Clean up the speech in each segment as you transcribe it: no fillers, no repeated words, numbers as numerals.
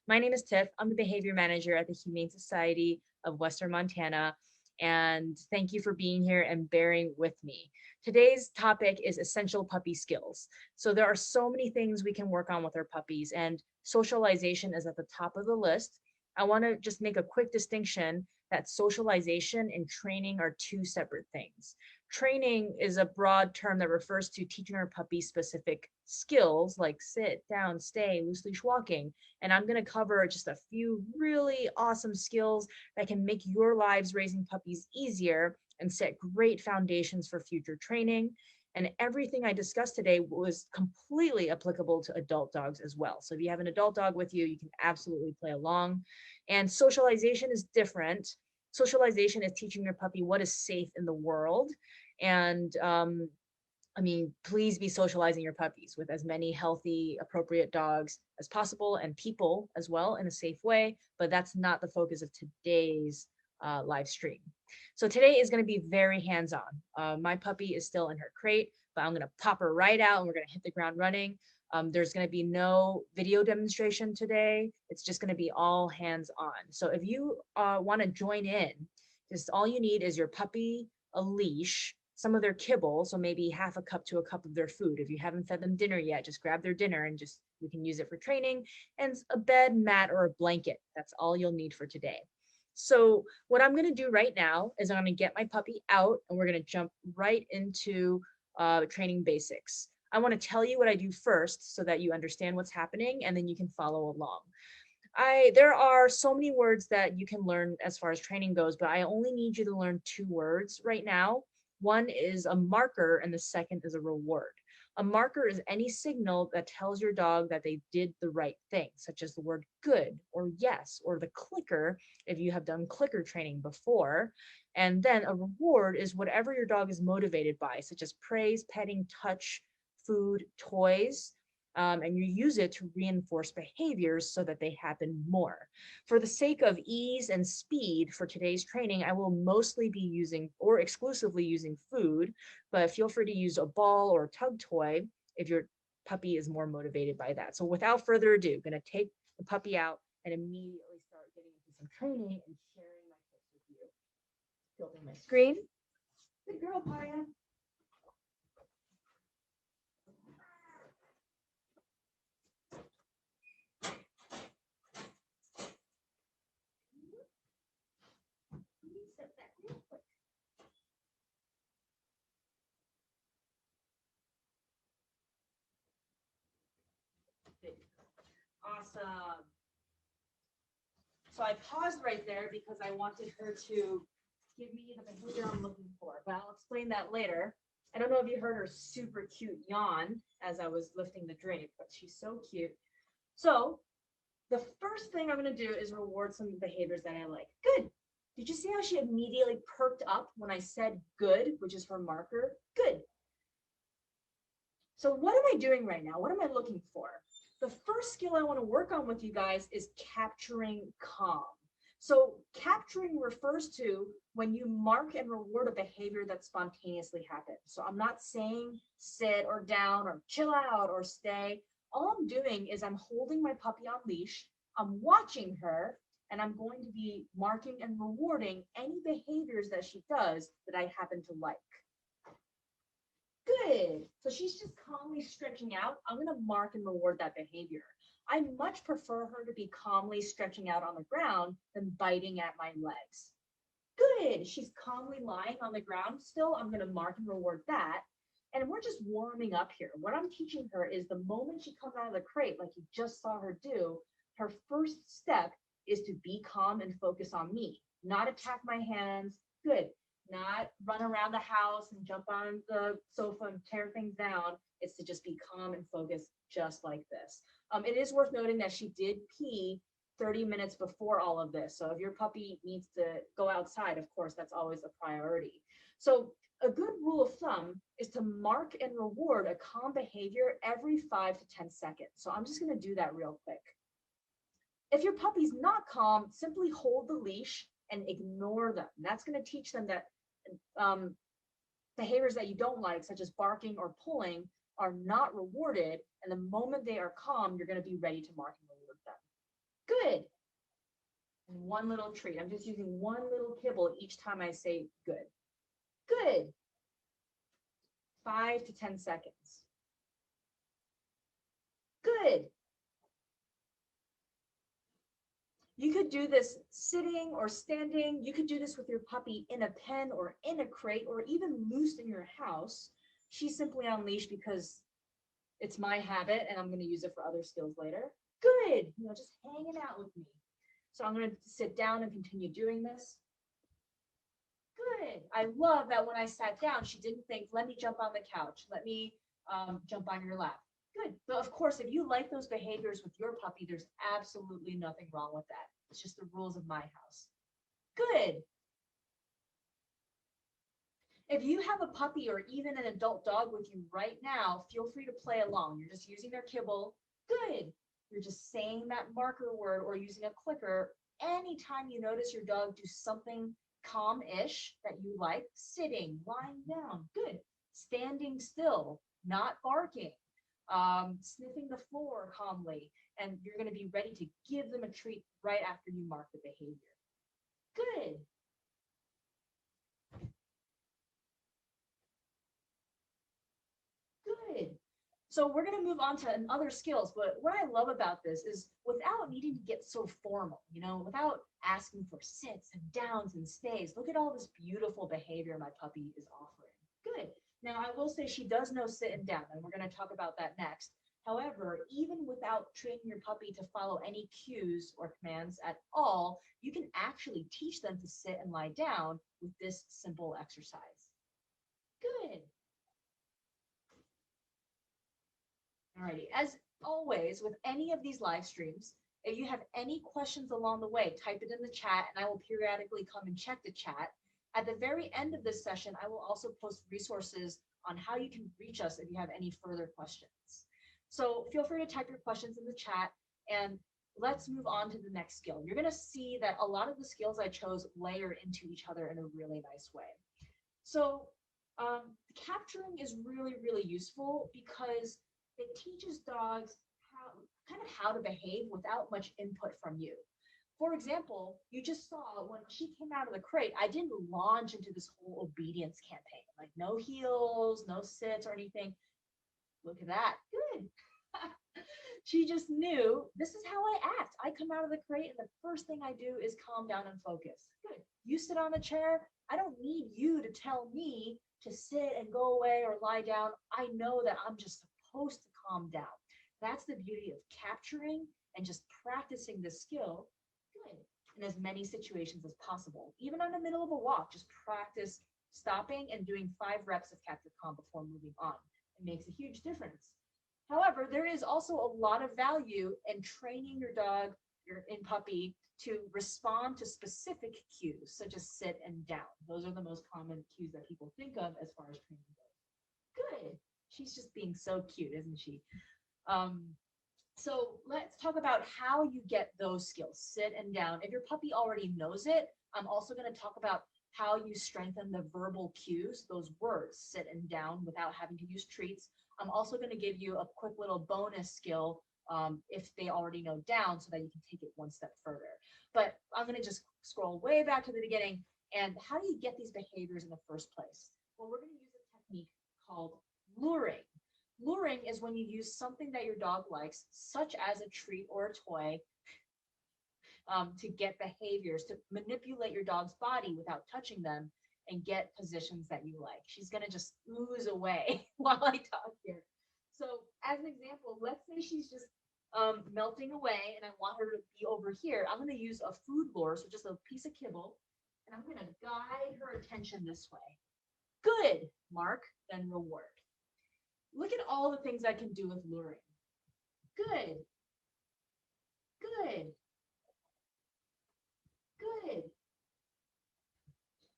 My name is Tiff. I'm the behavior manager at the Humane Society of Western Montana. And thank you for being here and bearing with me. Today's topic is essential puppy skills. So, there are so many things we can work on with our puppies, and socialization is at the top of the list. I want to just make a quick distinction that socialization and training are two separate things. Training is a broad term that refers to teaching our puppies specific skills like sit, down, stay, loose leash walking. And I'm going to cover just a few really awesome skills that can make your lives raising puppies easier and set great foundations for future training. And everything I discussed today was completely applicable to adult dogs as well. So if you have an adult dog with you, you can absolutely play along. And socialization is different. Socialization is teaching your puppy what is safe in the world. And please be socializing your puppies with as many healthy, appropriate dogs as possible and people as well in a safe way. But that's not the focus of today's live stream. So today is going to be very hands-on. My puppy is still in her crate, but I'm going to pop her right out and we're going to hit the ground running. There's going to be no video demonstration today. It's just going to be all hands-on. So if you want to join in, just all you need is your puppy, a leash, some of their kibble, so maybe half a cup to a cup of their food. If you haven't fed them dinner yet, just grab their dinner and just we can use it for training, and a bed, mat, or a blanket. That's all you'll need for today. So what I'm going to do right now is I'm going to get my puppy out and we're going to jump right into training basics. I want to tell you what I do first so that you understand what's happening and then you can follow along. There are so many words that you can learn as far as training goes, but I only need you to learn two words right now. One is a marker and the second is a reward. A marker is any signal that tells your dog that they did the right thing, such as the word good or yes, or the clicker if you have done clicker training before. And then a reward is whatever your dog is motivated by, such as praise, petting, touch, food, toys, and you use it to reinforce behaviors so that they happen more. For the sake of ease and speed for today's training, I will mostly be using or exclusively using food, but feel free to use a ball or a tug toy if your puppy is more motivated by that. So without further ado, I'm going to take the puppy out and immediately start getting into some training and sharing my tips with you. Building my screen. Good girl, Paya. Awesome. So I paused right there because I wanted her to give me the behavior I'm looking for, but I'll explain that later. I don't know if you heard her super cute yawn as I was lifting the drape, but she's so cute. So the first thing I'm going to do is reward some behaviors that I like. Good. Did you see how she immediately perked up when I said good, which is her marker? Good. So what am I doing right now? What am I looking for? The first skill I want to work on with you guys is capturing calm. So capturing refers to when you mark and reward a behavior that spontaneously happens. So I'm not saying sit or down or chill out or stay. All I'm doing is I'm holding my puppy on leash, I'm watching her, and I'm going to be marking and rewarding any behaviors that she does that I happen to like. Good. So she's just calmly stretching out. I'm going to mark and reward that behavior. I much prefer her to be calmly stretching out on the ground than biting at my legs. Good. She's calmly lying on the ground still. I'm going to mark and reward that. And we're just warming up here. What I'm teaching her is the moment she comes out of the crate, like you just saw her do, her first step is to be calm and focus on me, not attack my hands. Good. Not run around the house and jump on the sofa and tear things down. It's to just be calm and focused, just like this. It is worth noting that she did pee 30 minutes before all of this. So if your puppy needs to go outside, of course, that's always a priority. So a good rule of thumb is to mark and reward a calm behavior every 5 to 10 seconds. So I'm just going to do that real quick. If your puppy's not calm, simply hold the leash and ignore them. That's going to teach them that behaviors that you don't like, such as barking or pulling, are not rewarded. And the moment they are calm, you're going to be ready to mark and reward them. one little treat. I'm just using one little kibble each time I say good. Good. 5 to 10 seconds. Good. You could do this sitting or standing. You could do this with your puppy in a pen or in a crate or even loose in your house. She's simply on leash because it's my habit and I'm going to use it for other skills later. Good. You know, just hanging out with me. So I'm going to sit down and continue doing this. Good. I love that when I sat down, she didn't think, let me jump on the couch. Let me jump on your lap. Good. But of course, if you like those behaviors with your puppy, there's absolutely nothing wrong with that. It's just the rules of my house. Good. If you have a puppy or even an adult dog with you right now, feel free to play along. You're just using their kibble. Good. You're just saying that marker word or using a clicker. Anytime you notice your dog do something calm-ish that you like, sitting, lying down, good. Standing still, not barking, sniffing the floor calmly, and you're going to be ready to give them a treat right after you mark the behavior. Good. Good. So we're going to move on to other skills, but what I love about this is without needing to get so formal, you know, without asking for sits and downs and stays, look at all this beautiful behavior my puppy is offering. Good. Now, I will say she does know sit and down, and we're going to talk about that next. However, even without training your puppy to follow any cues or commands at all, you can actually teach them to sit and lie down with this simple exercise. Good. Alrighty, as always, with any of these live streams, if you have any questions along the way, type it in the chat and I will periodically come and check the chat. At the very end of this session, I will also post resources on how you can reach us if you have any further questions. So feel free to type your questions in the chat and let's move on to the next skill. You're going to see that a lot of the skills I chose layer into each other in a really nice way. So capturing is really, really useful because it teaches dogs how to behave without much input from you. For example, you just saw when she came out of the crate, I didn't launch into this whole obedience campaign, like no heels, no sits or anything. Look at that. Good. She just knew this is how I act. I come out of the crate and the first thing I do is calm down and focus. Good. You sit on the chair. I don't need you to tell me to sit and go away or lie down. I know that I'm just supposed to calm down. That's the beauty of capturing and just practicing the skill good in as many situations as possible. Even in the middle of a walk, just practice stopping and doing 5 reps of capture calm before moving on. It makes a huge difference. However, there is also a lot of value in training your dog, your puppy, to respond to specific cues, such as sit and down. Those are the most common cues that people think of as far as training goes. Good. She's just being so cute, isn't she? So let's talk about how you get those skills, sit and down. If your puppy already knows it, I'm also going to talk about how you strengthen the verbal cues, those words, sit and down, without having to use treats. I'm also going to give you a quick little bonus skill if they already know down so that you can take it one step further. But I'm going to just scroll way back to the beginning. And how do you get these behaviors in the first place? Well, we're going to use a technique called luring. Luring is when you use something that your dog likes, such as a treat or a toy, to get behaviors, to manipulate your dog's body without touching them and get positions that you like. She's going to just ooze away while I talk here. So as an example, let's say she's just melting away and I want her to be over here. I'm going to use a food lure, so just a piece of kibble, and I'm going to guide her attention this way. Good, mark, then reward. Look at all the things I can do with luring. Good. Good. Good.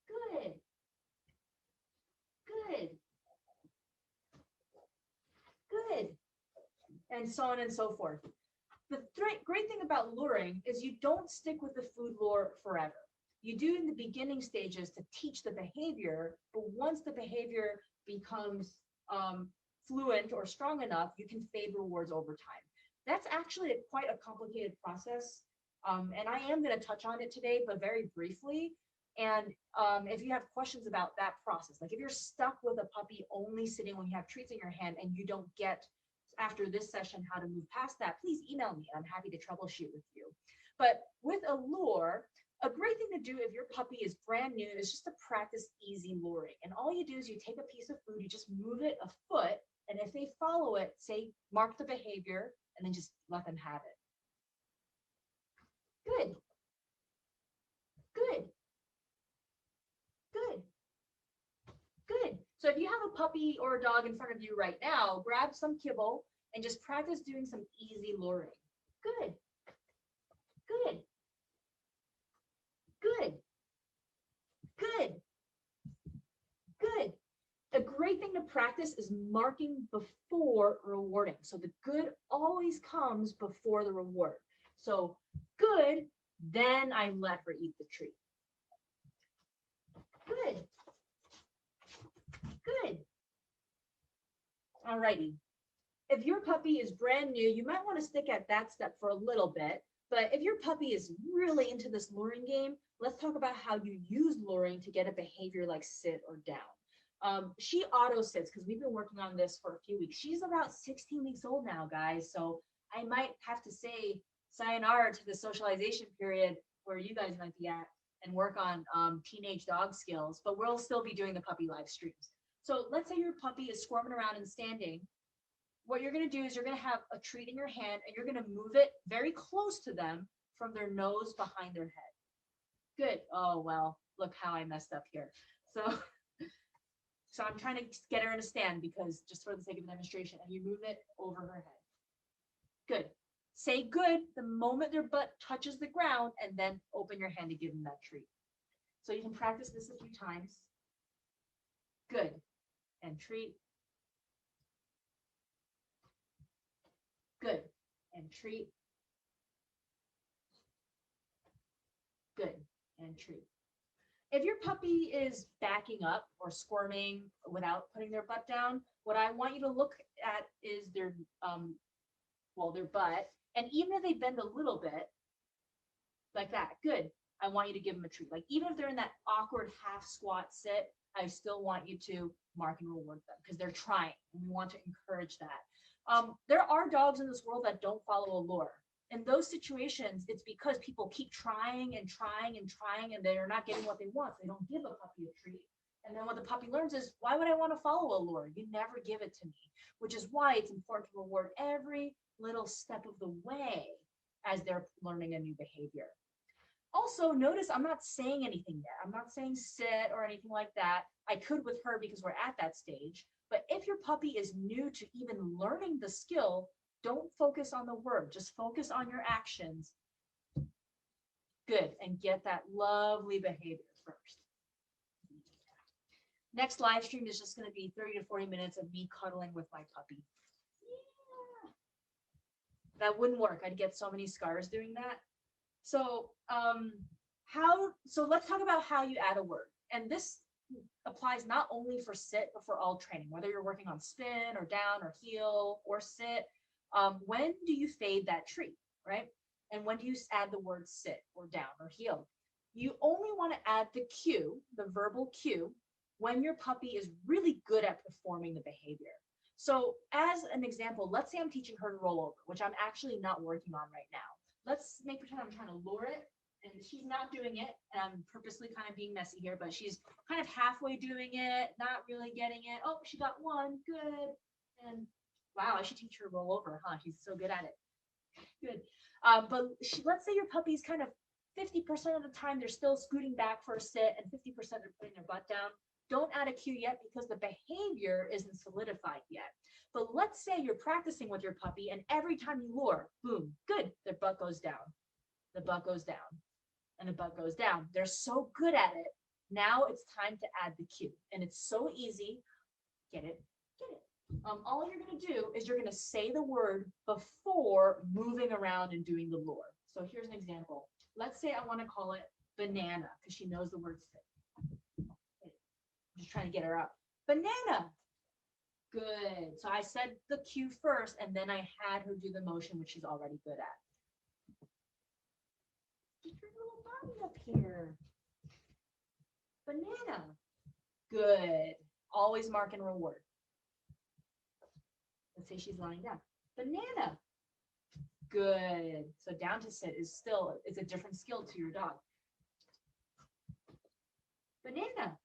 Good. Good. Good. And so on and so forth. The great thing about luring is you don't stick with the food lure forever. You do in the beginning stages to teach the behavior, but once the behavior becomes fluent or strong enough, you can fade rewards over time. That's actually quite a complicated process. And I am going to touch on it today, but very briefly. And if you have questions about that process, like if you're stuck with a puppy only sitting when you have treats in your hand and you don't get after this session how to move past that, please email me. I'm happy to troubleshoot with you. But with a lure, a great thing to do if your puppy is brand new is just to practice easy luring. And all you do is you take a piece of food, you just move it a foot, and if they follow it, say, mark the behavior, and then just let them have it. Good. Good. Good. Good. So if you have a puppy or a dog in front of you right now, grab some kibble and just practice doing some easy luring. Good. Good. Good. Good. Good. A great thing to practice is marking before rewarding. So the good always comes before the reward. So good, then I let her eat the treat. Good. Good. All righty. If your puppy is brand new, you might want to stick at that step for a little bit. But if your puppy is really into this luring game, let's talk about how you use luring to get a behavior like sit or down. She auto sits because we've been working on this for a few weeks. She's about 16 weeks old now, guys. So I might have to say sayonara to the socialization period where you guys might be at and work on teenage dog skills, but we'll still be doing the puppy live streams. So let's say your puppy is squirming around and standing. What you're going to do is you're going to have a treat in your hand and you're going to move it very close to them from their nose behind their head. Good. Oh, well, look how I messed up here. So I'm trying to get her in a stand because just for the sake of demonstration, and you move it over her head. Good. Say good the moment their butt touches the ground and then open your hand to give them that treat. So you can practice this a few times. Good. And treat. Good. And treat. Good. And treat. If your puppy is backing up or squirming without putting their butt down, what I want you to look at is their butt. And even if they bend a little bit, like that, good. I want you to give them a treat. Like even if they're in that awkward half squat sit, I still want you to mark and reward them because they're trying and we want to encourage that. There are dogs in this world that don't follow a lure. In those situations, it's because people keep trying and trying and trying and they're not getting what they want. They don't give a puppy a treat. And then what the puppy learns is, why would I want to follow a lure? You never give it to me, which is why it's important to reward every little step of the way as they're learning a new behavior. Also, notice I'm not saying anything yet. I'm not saying sit or anything like that. I could with her because we're at that stage. But if your puppy is new to even learning the skill, don't focus on the word. Just focus on your actions. Good. And get that lovely behavior first. Next live stream is just going to be 30 to 40 minutes of me cuddling with my puppy. Yeah. That wouldn't work. I'd get so many scars doing that. So let's talk about how you add a word. And this applies not only for sit, but for all training, whether you're working on spin or down or heel or sit. When do you fade that treat, right? And when do you add the word sit or down or heel? You only want to add the cue, the verbal cue, when your puppy is really good at performing the behavior. So as an example, let's say I'm teaching her to roll over, which I'm actually not working on right now. Let's make pretend I'm trying to lure it and she's not doing it. And I'm purposely kind of being messy here, but she's kind of halfway doing it, not really getting it. Oh, she got one, good. And wow, I should teach her to roll over, huh? She's so good at it. Good. But let's say your puppy's kind of 50% of the time they're still scooting back for a sit and 50% they're putting their butt down. Don't add a cue yet because the behavior isn't solidified yet. But let's say you're practicing with your puppy and every time you lure, boom, good, their butt goes down. The butt goes down and the butt goes down. They're so good at it. Now it's time to add the cue. And it's so easy. Get it? Get it. All you're going to do is you're going to say the word before moving around and doing the lure. So here's an example. Let's say I want to call it banana because she knows the word sit. I'm just trying to get her up. Banana. Good. So I said the cue first and then I had her do the motion, which she's already good at. her little body up here. Banana. Good. Always mark and reward. Let's say she's lying down. Banana. Good. So down to sit is still, it's a different skill to your dog. Banana.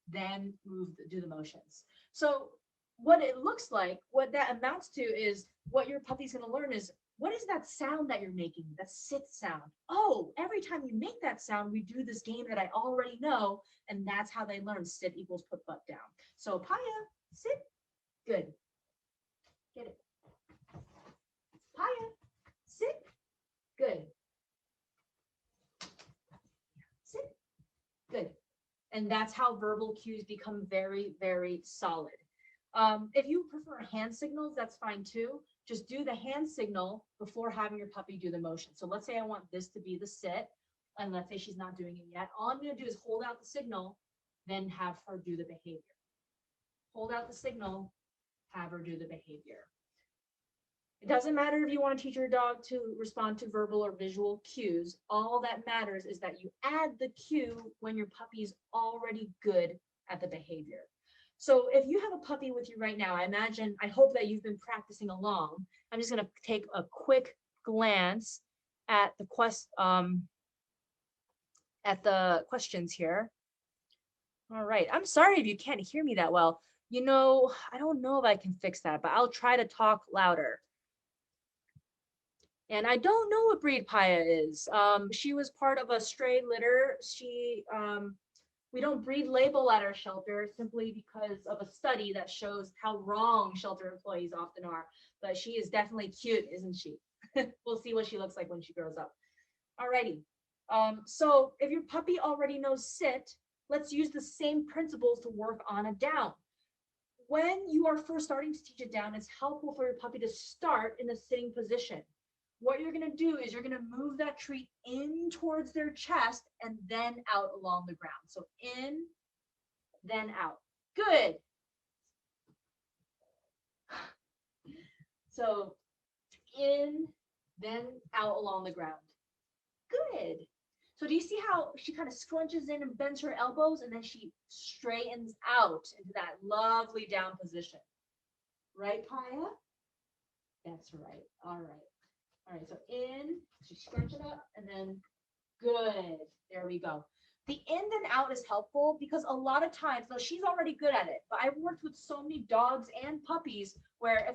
Then move, do the motions. So what it looks like, what that amounts to is what your puppy's going to learn is, what is that sound that you're making? That sit sound. Oh, every time you make that sound, we do this game that I already know, and that's how they learn. Sit equals put butt down. So Paya, sit. Good. Get it. Paya, sit. Good. Sit. Good. And that's how verbal cues become very, very solid. If you prefer hand signals, that's fine too. Just do the hand signal before having your puppy do the motion. So let's say I want this to be the sit, and let's say she's not doing it yet. All I'm going to do is hold out the signal, then have her do the behavior. Hold out the signal, have her do the behavior. It doesn't matter if you want to teach your dog to respond to verbal or visual cues. All that matters is that you add the cue when your puppy's already good at the behavior. So if you have a puppy with you right now, I hope that you've been practicing along. I'm just going to take a quick glance at the questions here. All right. I'm sorry if you can't hear me that well. You know, I don't know if I can fix that, but I'll try to talk louder. And I don't know what breed Paya is. She was part of a stray litter. We don't breed label at our shelter simply because of a study that shows how wrong shelter employees often are. But she is definitely cute, isn't she? We'll see what she looks like when she grows up. Alrighty. So if your puppy already knows sit, let's use the same principles to work on a down. When you are first starting to teach it down, it's helpful for your puppy to start in a sitting position. What you're going to do is you're going to move that treat in towards their chest and then out along the ground. So in, then out. Good. So in, then out along the ground. Good. So do you see how she kind of scrunches in and bends her elbows and then she straightens out into that lovely down position? Right, Paya? That's right. All right. All right, so in, so scrunch it up, and then good. There we go. The in and out is helpful because a lot of times, though she's already good at it, but I've worked with so many dogs and puppies where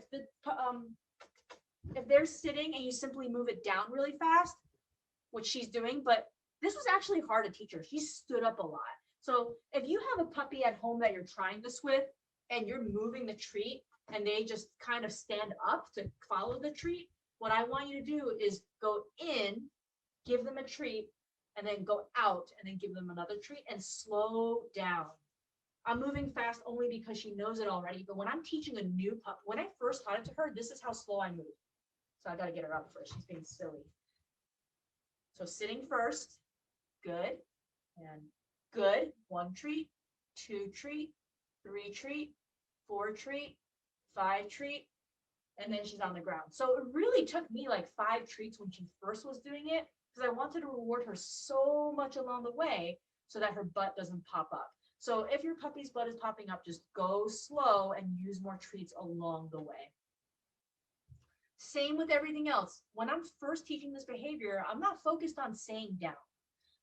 if they're sitting and you simply move it down really fast, which she's doing, but this was actually hard to teach her. She stood up a lot. So if you have a puppy at home that you're trying this with, and you're moving the treat, and they just kind of stand up to follow the treat, what I want you to do is go in, give them a treat, and then go out and then give them another treat and slow down. I'm moving fast only because she knows it already, but when I'm teaching a new pup, when I first taught it to her, this is how slow I move. So I got to get her up first. She's being silly. So sitting first, good, and good. 1 treat, 2 treat, 3 treat, 4 treat, 5 treat, and then she's on the ground. So it really took me like 5 treats when she first was doing it because I wanted to reward her so much along the way so that her butt doesn't pop up. So if your puppy's butt is popping up, just go slow and use more treats along the way. Same with everything else. When I'm first teaching this behavior, I'm not focused on saying down.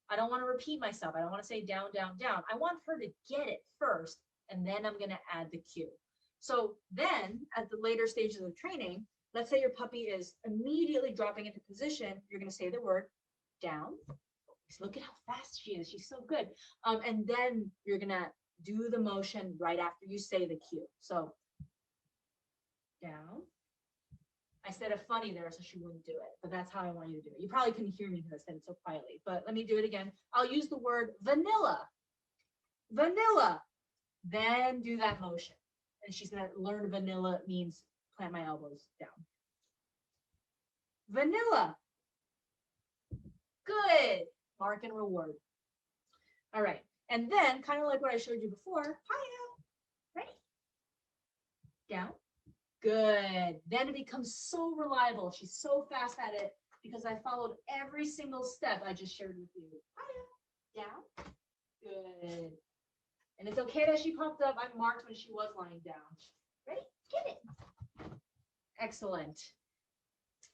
I don't want to repeat myself. I don't want to say down, down, down. I want her to get it first, and then I'm going to add the cue. So then at the later stages of training, let's say your puppy is immediately dropping into position. You're going to say the word down. Look at how fast she is. She's so good. And then you're going to do the motion right after you say the cue. So down. I said a funny there so she wouldn't do it, but that's how I want you to do it. You probably couldn't hear me because I said it so quietly, but let me do it again. I'll use the word vanilla. Vanilla. Then do that motion. And she's going to learn vanilla means plant my elbows down. Vanilla. Good. Mark and reward. All right. And then, kind of like what I showed you before, Paya. Ready? Down. Good. Then it becomes so reliable. She's so fast at it because I followed every single step I just shared with you. Hiya. Down. Good. And it's okay that she popped up. I marked when she was lying down. Ready? Get it. Excellent.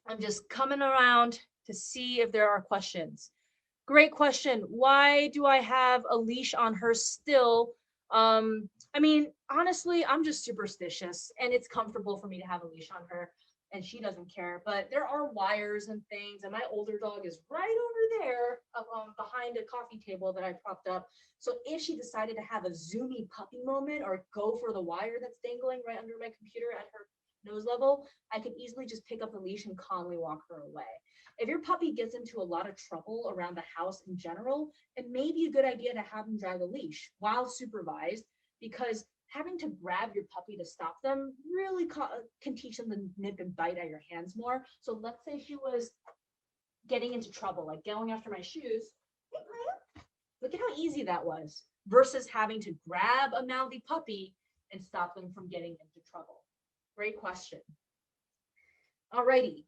I'm just coming around to see if there are questions. Great question. Why do I have a leash on her still? I mean, honestly, I'm just superstitious and it's comfortable for me to have a leash on her and she doesn't care, but there are wires and things and my older dog is right over there behind a coffee table that I propped up. So if she decided to have a zoomy puppy moment or go for the wire that's dangling right under my computer at her nose level, I could easily just pick up the leash and calmly walk her away. If your puppy gets into a lot of trouble around the house in general, it may be a good idea to have them drag a leash while supervised, because having to grab your puppy to stop them really can teach them to nip and bite at your hands more. So let's say she was getting into trouble, like going after my shoes. Hey, Maya, look at how easy that was, versus having to grab a mouthy puppy and stop them from getting into trouble. Great question. Alrighty.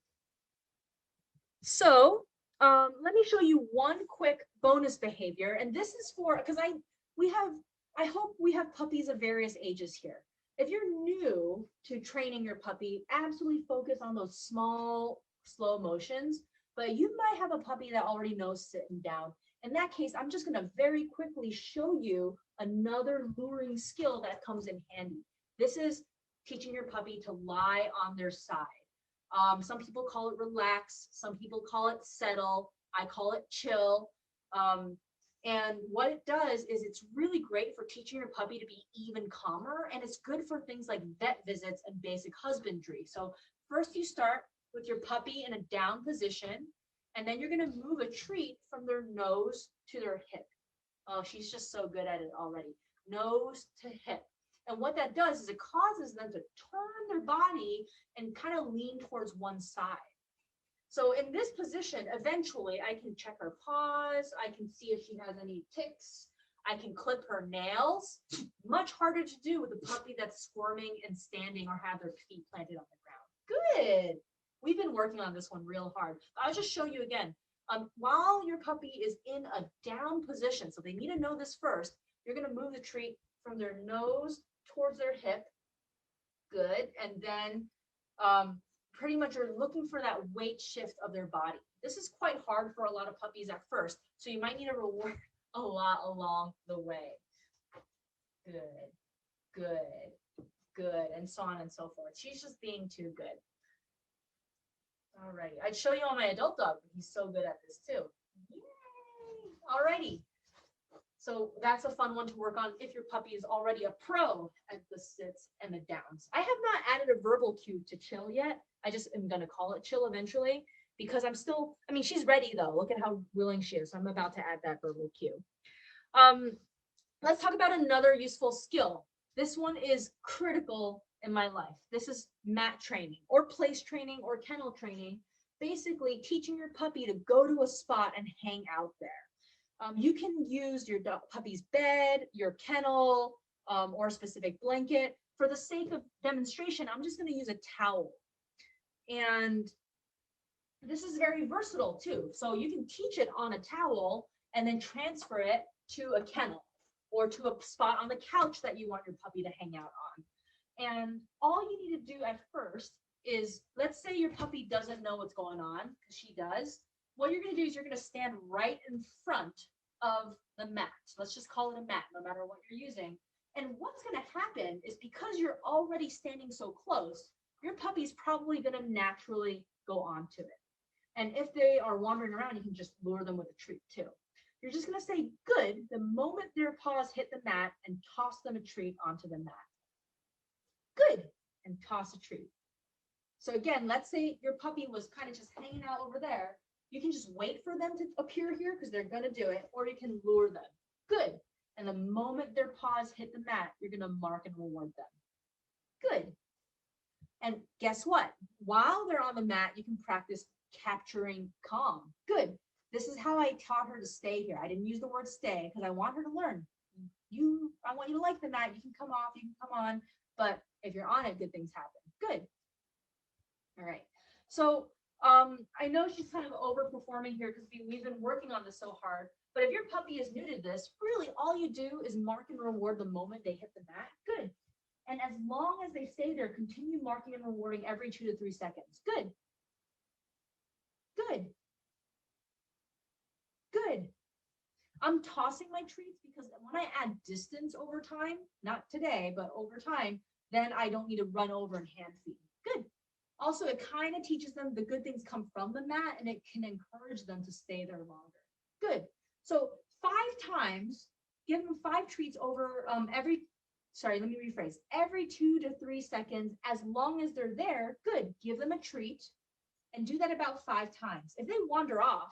So let me show you one quick bonus behavior. And this is for, because I hope we have puppies of various ages here. If you're new to training your puppy, absolutely focus on those small, slow motions. But you might have a puppy that already knows sitting down. In that case, I'm just going to very quickly show you another luring skill that comes in handy. This is teaching your puppy to lie on their side. Some people call it relax. Some people call it settle. I call it chill. And what it does is it's really great for teaching your puppy to be even calmer. And it's good for things like vet visits and basic husbandry. So first you start with your puppy in a down position, and then you're going to move a treat from their nose to their hip. Oh, she's just so good at it already. Nose to hip. And what that does is it causes them to turn their body and kind of lean towards one side. So in this position, eventually I can check her paws. I can see if she has any ticks. I can clip her nails. Much harder to do with a puppy that's squirming and standing or have their feet planted on the ground. Good. We've been working on this one real hard. I'll just show you again. While your puppy is in a down position, so they need to know this first, you're going to move the treat from their nose towards their hip. Good. And then pretty much you're looking for that weight shift of their body. This is quite hard for a lot of puppies at first, so you might need to reward a lot along the way. Good, good, good, and so on and so forth. She's just being too good. Alrighty, I'd show you on my adult dog, but he's so good at this too. Yay! Alrighty. So that's a fun one to work on if your puppy is already a pro at the sits and the downs. I have not added a verbal cue to chill yet. I just am going to call it chill eventually because I'm still, I mean, she's ready though. Look at how willing she is. So I'm about to add that verbal cue. Let's talk about another useful skill. This one is critical in my life. This is mat training or place training or kennel training. Basically teaching your puppy to go to a spot and hang out there. You can use your puppy's bed, your kennel, or a specific blanket. For the sake of demonstration, I'm just going to use a towel. And this is very versatile too. So you can teach it on a towel and then transfer it to a kennel or to a spot on the couch that you want your puppy to hang out on. And all you need to do at first is, let's say your puppy doesn't know what's going on, because she does. What you're going to do is you're going to stand right in front of the mat. So let's just call it a mat, no matter what you're using. And what's going to happen is because you're already standing so close, your puppy's probably going to naturally go onto it. And if they are wandering around, you can just lure them with a treat too. You're just going to say good the moment their paws hit the mat and toss them a treat onto the mat. Good, and toss a treat. So again, let's say your puppy was kind of just hanging out over there. You can just wait for them to appear here because they're going to do it, or you can lure them. Good. And the moment their paws hit the mat, you're going to mark and reward them. Good. And guess what? While they're on the mat, you can practice capturing calm. Good. This is how I taught her to stay here. I didn't use the word stay because I want her to learn. I want you to like the mat. You can come off, you can come on, but if you're on it, good things happen. Good. All right. So I know she's kind of overperforming here because we've been working on this so hard. But if your puppy is new to this, really all you do is mark and reward the moment they hit the mat. Good. And as long as they stay there, continue marking and rewarding every 2 to 3 seconds. Good. Good. Good. I'm tossing my treats because when I add distance over time, not today, but over time, then I don't need to run over and hand feed. Good. Also, it kind of teaches them the good things come from the mat and it can encourage them to stay there longer. Good. So 5 times, give them 5 treats over let me rephrase, every 2 to 3 seconds, as long as they're there. Good. Give them a treat and do that about 5 times. If they wander off,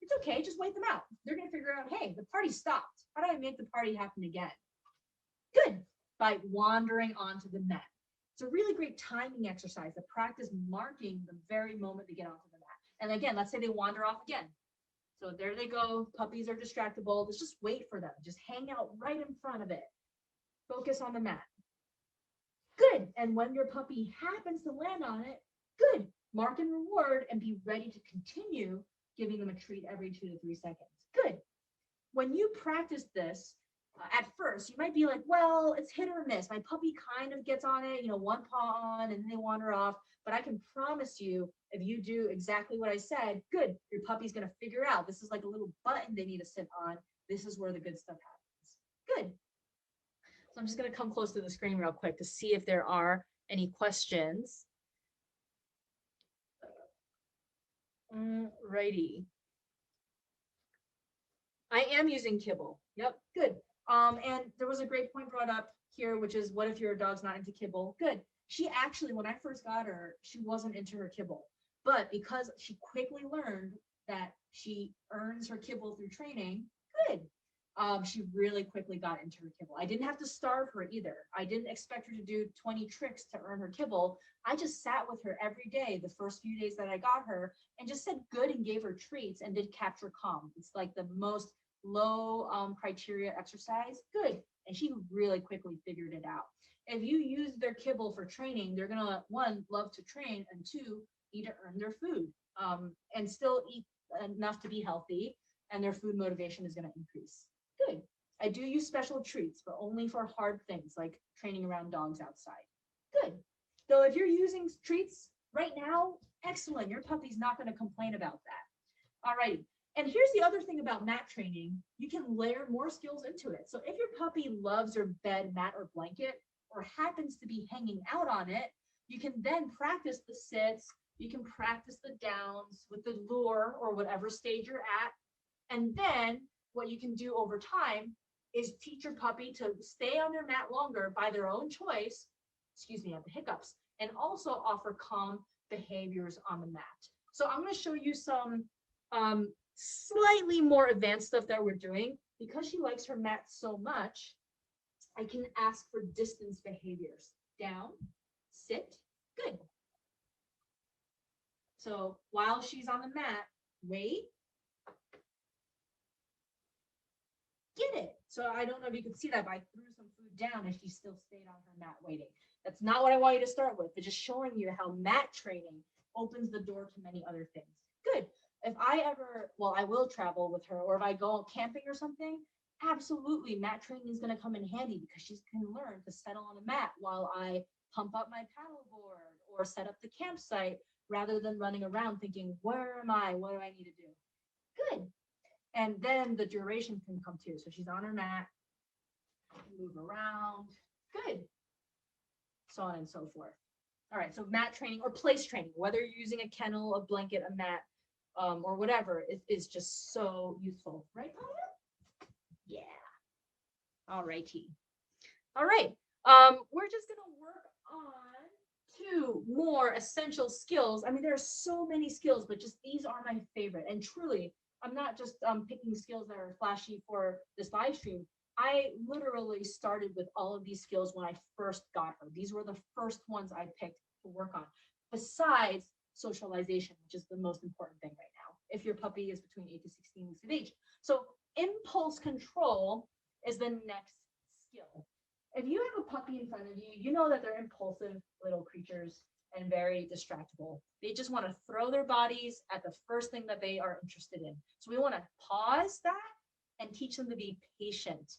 it's okay, just wait them out. They're going to figure out, hey, the party stopped. How do I make the party happen again? Good. By wandering onto the mat. It's a really great timing exercise to practice marking the very moment they get onto the mat. And again, let's say they wander off again. So there they go. Puppies are distractible. Let's just wait for them. Just hang out right in front of it. Focus on the mat. Good. And when your puppy happens to land on it, good. Mark and reward and be ready to continue giving them a treat every 2 to 3 seconds. Good. When you practice this, at first, you might be like, well, it's hit or miss. My puppy kind of gets on it, one paw on, and then they wander off. But I can promise you, if you do exactly what I said, good, your puppy's going to figure out this is like a little button they need to sit on. This is where the good stuff happens. Good. So I'm just going to come close to the screen real quick to see if there are any questions. Righty. I am using kibble. Yep, good. And there was a great point brought up here, which is what if your dog's not into kibble? Good. She actually, when I first got her, she wasn't into her kibble. But because she quickly learned that she earns her kibble through training, good. She really quickly got into her kibble. I didn't have to starve her either. I didn't expect her to do 20 tricks to earn her kibble. I just sat with her every day the first few days that I got her and just said good and gave her treats and did capture calm. It's like the most low criteria exercise. Good. And she really quickly figured it out. If you use their kibble for training, they're gonna, 1, love to train, and 2, need to earn their food and still eat enough to be healthy, and their food motivation is going to increase. Good. I do use special treats, but only for hard things like training around dogs outside. Good. Though if you're using treats right now, excellent. Your puppy's not going to complain about that. All right. And here's the other thing about mat training. You can layer more skills into it. So if your puppy loves your bed, mat, or blanket, or happens to be hanging out on it, you can then practice the sits. You can practice the downs with the lure or whatever stage you're at. And then what you can do over time is teach your puppy to stay on their mat longer by their own choice. Excuse me, I have the hiccups. And also offer calm behaviors on the mat. So I'm going to show you some slightly more advanced stuff that we're doing. Because she likes her mat so much, I can ask for distance behaviors. Down, sit, good. So while she's on the mat, wait, get it. So I don't know if you can see that, but I threw some food down and she still stayed on her mat waiting. That's not what I want you to start with, but just showing you how mat training opens the door to many other things. Good. If I ever, well, I will travel with her, or if I go camping or something, absolutely, mat training is going to come in handy because she can learn to settle on a mat while I pump up my paddleboard or set up the campsite rather than running around thinking, where am I? What do I need to do? Good. And then the duration can come too. So she's on her mat, move around. Good. So on and so forth. All right. So mat training or place training, whether you're using a kennel, a blanket, a mat, or whatever, is just so useful. Right, Paula? Yeah. All righty. All right. We're just going to work on 2 more essential skills. I mean, there are so many skills, but just these are my favorite. And truly, I'm not just picking skills that are flashy for this live stream. I literally started with all of these skills when I first got her. These were the first ones I picked to work on, besides socialization, which is the most important thing right now, if your puppy is between 8 to 16 weeks of age. So impulse control is the next skill. If you have a puppy in front of you, you know that they're impulsive little creatures. and very distractible. They just want to throw their bodies at the first thing that they are interested in. So we want to pause that and teach them to be patient.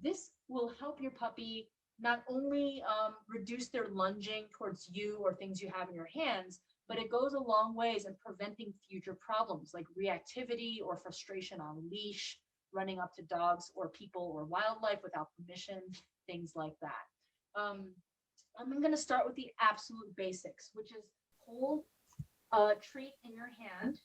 This will help your puppy not only reduce their lunging towards you or things you have in your hands, but it goes a long ways in preventing future problems like reactivity or frustration on leash, running up to dogs or people or wildlife without permission, things like that. I'm going to start with the absolute basics, which is hold a treat in your hand,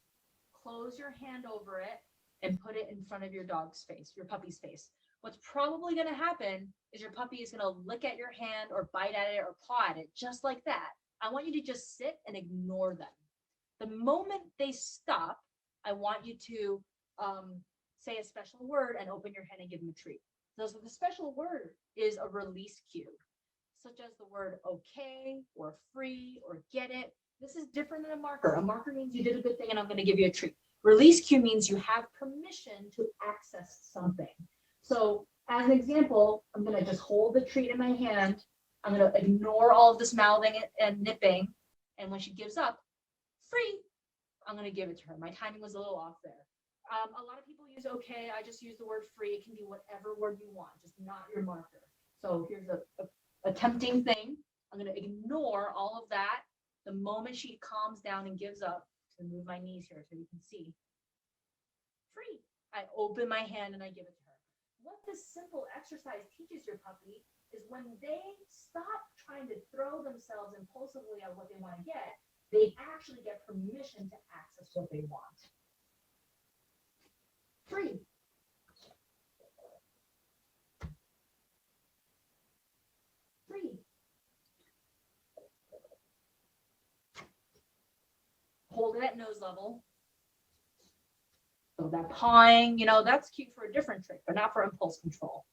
close your hand over it, and put it in front of your dog's face, your puppy's face. What's probably going to happen is your puppy is going to lick at your hand or bite at it or paw at it, just like that. I want you to just sit and ignore them. The moment they stop, I want you to say a special word and open your hand and give them a treat. So the special word is a release cue, such as the word okay or free or get it. This is different than a marker. A marker means you did a good thing and I'm going to give you a treat. Release cue means you have permission to access something. So as an example, I'm going to just hold the treat in my hand. I'm going to ignore all of this mouthing and nipping. And when she gives up, free, I'm going to give it to her. My timing was a little off there. A lot of people use okay. I just use the word free. It can be whatever word you want, just not your marker. So here's a tempting thing. I'm going to ignore all of that. The moment she calms down and gives up, I'm going to move my knees here so you can see. Free. I open my hand and I give it to her. What this simple exercise teaches your puppy is when they stop trying to throw themselves impulsively at what they want to get, they actually get permission to access what they want. Free. Free. Hold it at nose level. So that pawing, that's cute for a different trick, but not for impulse control.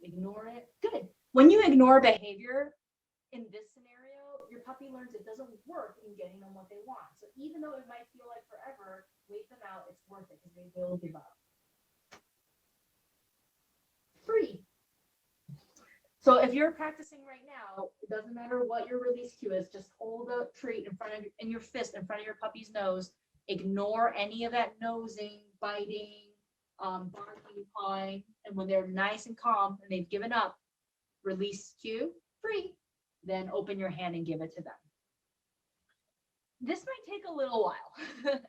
Ignore it. Good. When you ignore behavior in this scenario, your puppy learns it doesn't work in getting them what they want. So even though it might feel like forever, wait them out. It's worth it because they will give up. Free. So if you're practicing right now, it doesn't matter what your release cue is, just hold a treat in your fist in front of your puppy's nose. Ignore any of that nosing, biting, barking, pawing. And when they're nice and calm and they've given up, release cue, free. Then open your hand and give it to them. This might take a little while,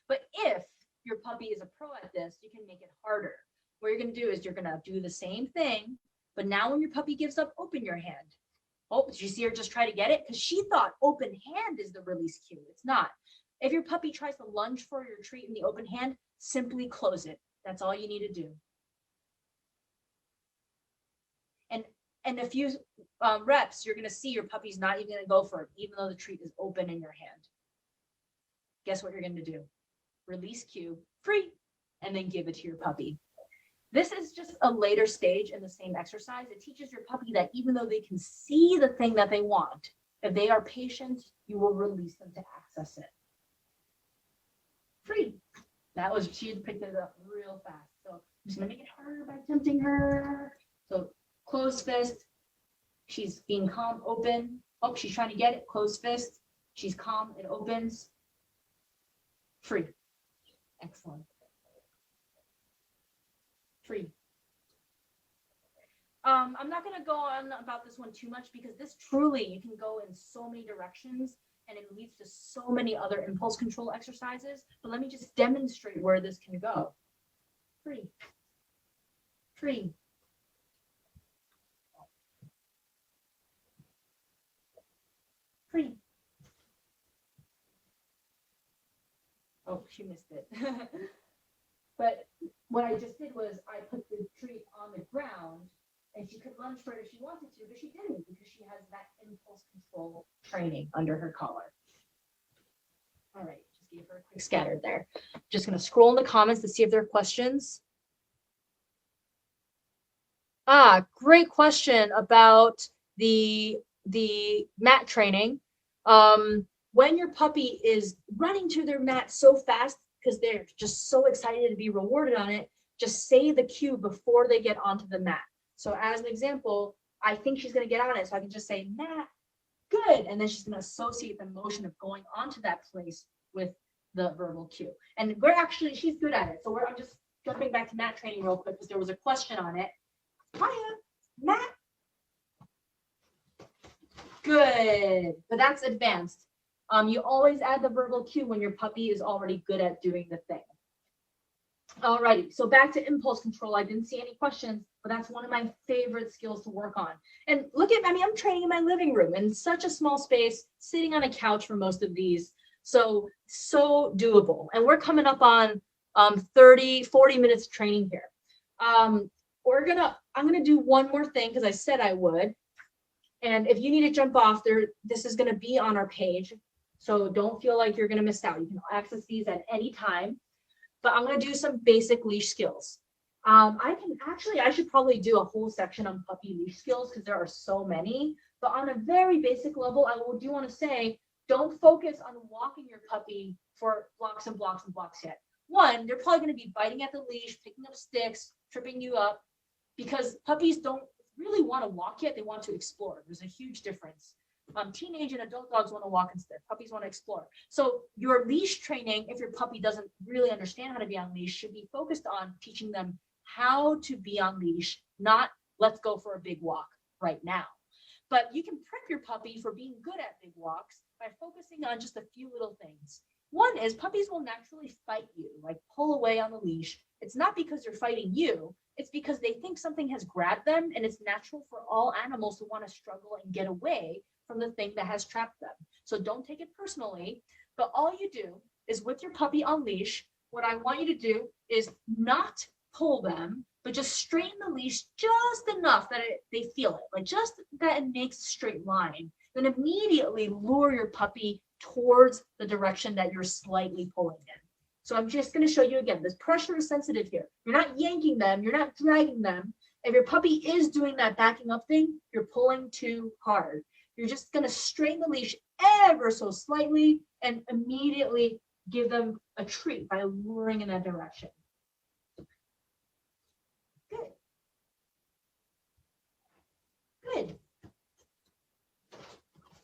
but if your puppy is a pro at this, you can make it harder. What you're going to do is you're going to do the same thing, but now when your puppy gives up, open your hand. Oh, did you see her just try to get it? Because she thought open hand is the release cue. It's not. If your puppy tries to lunge for your treat in the open hand, simply close it. That's all you need to do. And a few reps, you're going to see your puppy's not even going to go for it, even though the treat is open in your hand. Guess what you're going to do? Release cue, free, and then give it to your puppy. This is just a later stage in the same exercise. It teaches your puppy that even though they can see the thing that they want, if they are patient, you will release them to access it. Free. She had picked it up real fast. So I'm just going to make it harder by tempting her. So closed fist. She's being calm, open. Oh, she's trying to get it. Closed fist. She's calm. It opens. Free. Excellent. Free. I'm not going to go on about this one too much because this truly, you can go in so many directions and it leads to so many other impulse control exercises. But let me just demonstrate where this can go. Free. Free. Free. Oh, she missed it. But what I just did was I put the treat on the ground and she could lunge for it if she wanted to, but she didn't because she has that impulse control training under her collar. All right, just gave her a quick scatter there. Just going to scroll in the comments to see if there are questions. Great question about the mat training. When your puppy is running to their mat so fast because they're just so excited to be rewarded on it, just say the cue before they get onto the mat. So as an example, I think she's going to get on it, so I can just say mat, Good. And then she's going to associate the motion of going onto that place with the verbal cue. And she's good at it. So I'm just jumping back to mat training real quick because there was a question on it. Hiya, mat. Good. But that's advanced. You always add the verbal cue when your puppy is already good at doing the thing. Alrighty, so back to impulse control. I didn't see any questions, but that's one of my favorite skills to work on. And look at, I'm training in my living room in such a small space, sitting on a couch for most of these. So doable. And we're coming up on 30, 40 minutes of training here. I'm gonna do one more thing because I said I would. And if you need to jump off there, this is gonna be on our page. So don't feel like you're gonna miss out. You can access these at any time. But I'm going to do some basic leash skills. I should probably do a whole section on puppy leash skills because there are so many. But on a very basic level, I do want to say, don't focus on walking your puppy for blocks and blocks and blocks yet. One, they're probably going to be biting at the leash, picking up sticks, tripping you up, because puppies don't really want to walk yet. They want to explore. There's a huge difference. Teenage and adult dogs want to walk instead. Puppies want to explore. So your leash training, if your puppy doesn't really understand how to be on leash, should be focused on teaching them how to be on leash, not let's go for a big walk right now. But you can prep your puppy for being good at big walks by focusing on just a few little things. One is puppies will naturally fight you, like pull away on the leash. It's not because they're fighting you. It's because they think something has grabbed them, and it's natural for all animals to want to struggle and get away from the thing that has trapped them. So don't take it personally, but all you do is with your puppy on leash, what I want you to do is not pull them, but just straighten the leash just enough that they feel it, like just that it makes a straight line. Then immediately lure your puppy towards the direction that you're slightly pulling in. So I'm just going to show you again, this pressure is sensitive here. You're not yanking them, you're not dragging them. If your puppy is doing that backing up thing, you're pulling too hard. You're just going to straighten the leash ever so slightly and immediately give them a treat by luring in that direction. Good.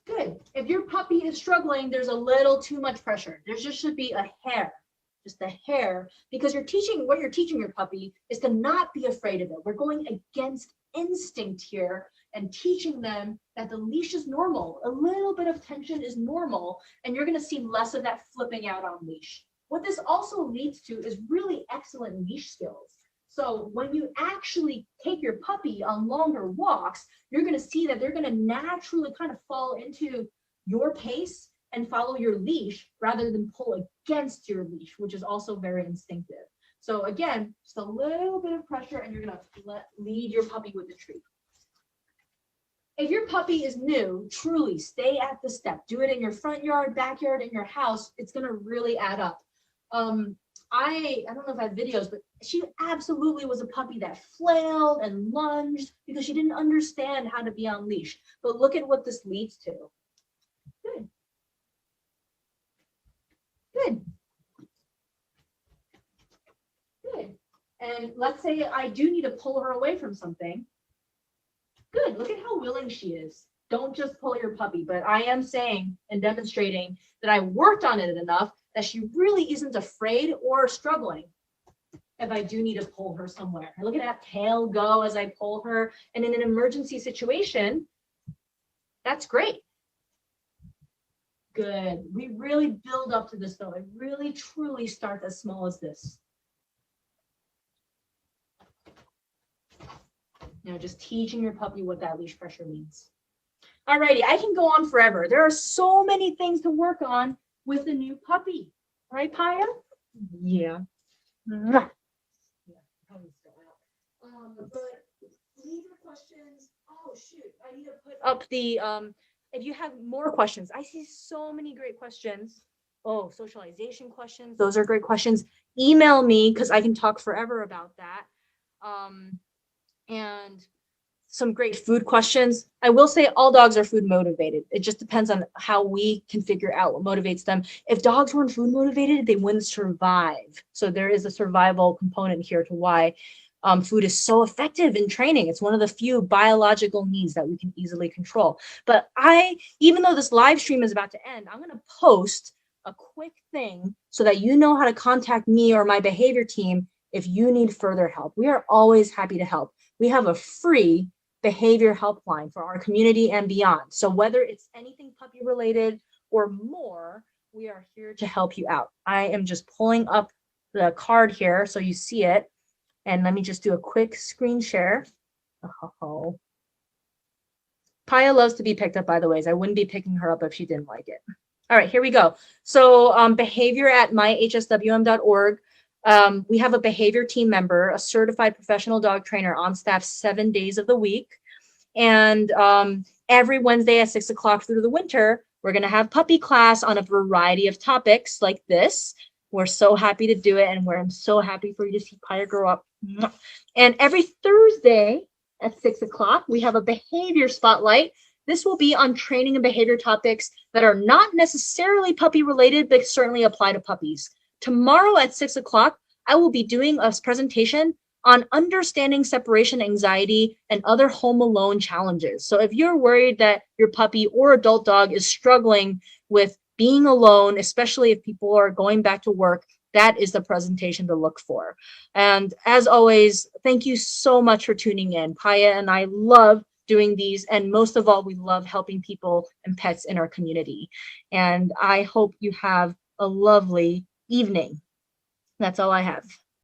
Good. If your puppy is struggling, there's a little too much pressure. There just should be a hair, just a hair, because what you're teaching your puppy is to not be afraid of it. We're going against instinct here and teaching them that the leash is normal. A little bit of tension is normal, and you're going to see less of that flipping out on leash. What this also leads to is really excellent leash skills. So when you actually take your puppy on longer walks, you're going to see that they're going to naturally kind of fall into your pace and follow your leash rather than pull against your leash, which is also very instinctive. So again, just a little bit of pressure, and you're going to lead your puppy with the treat. If your puppy is new, truly stay at the step. Do it in your front yard, backyard, in your house. It's going to really add up. I don't know if I have videos, but she absolutely was a puppy that flailed and lunged because she didn't understand how to be on leash. But look at what this leads to. Good. Good. Good. And let's say I do need to pull her away from something. Good. Look at how willing she is. Don't just pull your puppy, but I am saying and demonstrating that I worked on it enough that she really isn't afraid or struggling if I do need to pull her somewhere. Look at that tail go as I pull her. And in an emergency situation, that's great. Good. We really build up to this though. It really truly starts as small as this. Now just teaching your puppy what that leash pressure means. Alrighty, I can go on forever. There are so many things to work on with a new puppy. Right, Paya? Yeah. Yeah, probably still out. But leave your questions. Oh shoot, I need to put up the if you have more questions. I see so many great questions. Oh, socialization questions. Those are great questions. Email me because I can talk forever about that. And some great food questions. I will say all dogs are food motivated. It just depends on how we can figure out what motivates them. If dogs weren't food motivated, they wouldn't survive. So there is a survival component here to why food is so effective in training. It's one of the few biological needs that we can easily control. But even though this live stream is about to end, I'm going to post a quick thing so that you know how to contact me or my behavior team if you need further help. We are always happy to help. We have a free behavior helpline for our community and beyond. So whether it's anything puppy related or more, we are here to help you out. I am just pulling up the card here so you see it. And let me just do a quick screen share. Oh. Paya loves to be picked up, by the way. I wouldn't be picking her up if she didn't like it. All right, here we go. So behavior at myhswm.org. We have a behavior team member, a certified professional dog trainer on staff 7 days of the week. And every Wednesday at 6 o'clock through the winter, we're going to have puppy class on a variety of topics like this. We're so happy to do it, and I'm so happy for you to see Paya grow up. And every Thursday at 6 o'clock, we have a behavior spotlight. This will be on training and behavior topics that are not necessarily puppy related, but certainly apply to puppies. Tomorrow at 6 o'clock, I will be doing a presentation on understanding separation anxiety and other home alone challenges. So if you're worried that your puppy or adult dog is struggling with being alone, especially if people are going back to work, that is the presentation to look for. And as always, thank you so much for tuning in. Paya and I love doing these, and most of all, we love helping people and pets in our community. And I hope you have a lovely evening. That's all I have.